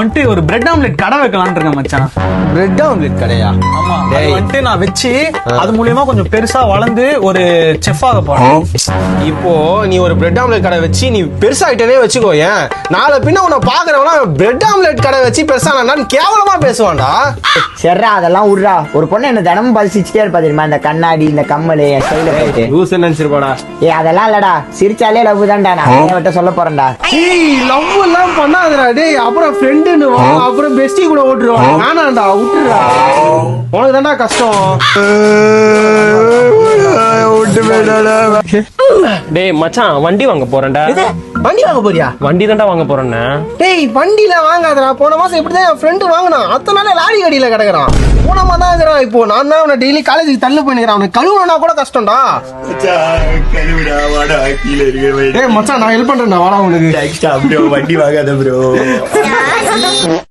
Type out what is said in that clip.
வந்துட்டு ஒரு bread omelette கடை வைக்கலாம்னு இருக்கேன் மச்சான். பிரெட் ஆம்லெட் கடையா? ஆமா, அது டேய். வந்துட்டு நான் வச்சு அது மூலியமா கொஞ்சம் பெருசா வளர்ந்து ஒரு செஃப் ஆக போறேன். இப்போ நீ ஒரு பிரெட் ஆம்லெட் கடை வச்சு நீ பெருசாயிட்டே வச்சுக்கோ. ஏன் நாளை பின்ன உன்னை பாக்குறவனா பிரெட் ஆம்லெட் கடை வச்சு பெருசானா கேவலமா பேசுவான்டா. சரிடா அதெல்லாம் விட்றா. ஒரு பொண்ணு என்ன தினமும் பரிசிச்சுட்டே இருப்பா தெரியுமா, இந்த கண்ணாடி இந்த கம்மலு என் கையில போயிட்டு. லூஸ் நினைச்சிருப்பாடா. அதெல்லாம் இல்லடா, சிரிச்சாலே லவ் தான்டா. நான் விட்ட சொல்ல போறேன்டா. லவ் எல்லாம் பண்ணாதடா டேய். அப்புறம் ஃப்ரெண்டுன்னு அப்புறம் பெஸ்டி கூட ஓட்டுருவான். வேணாண்டா விட்டுறா, உனக்கு தான்டா கஷ்டம். டேய் மச்சான், வண்டி வாங்க போறேன்டா. வண்டி வாங்க போறியா? வண்டி தான்டா வாங்க போறேன்னு. டேய் வண்டியில வாங்காதடா. போன மாசம் இப்படிதான் என் ஃப்ரெண்டு வாங்கினான். அத்தனை நாள் லாரி கடியில கிடக்குறான். போனமா தான் இருக்கிறான். இப்போ நான் தான் அவனை டெய்லி காலேஜுக்கு தள்ளு பண்ணிக்கிறான். அவனுக்கு கழுவுனா கூட கஷ்டம்டா. டேய் மச்சான், நான் ஹெல்ப் பண்றேன்டா, வாடா உனக்கு. வண்டி வாங்காத ப்ரோ.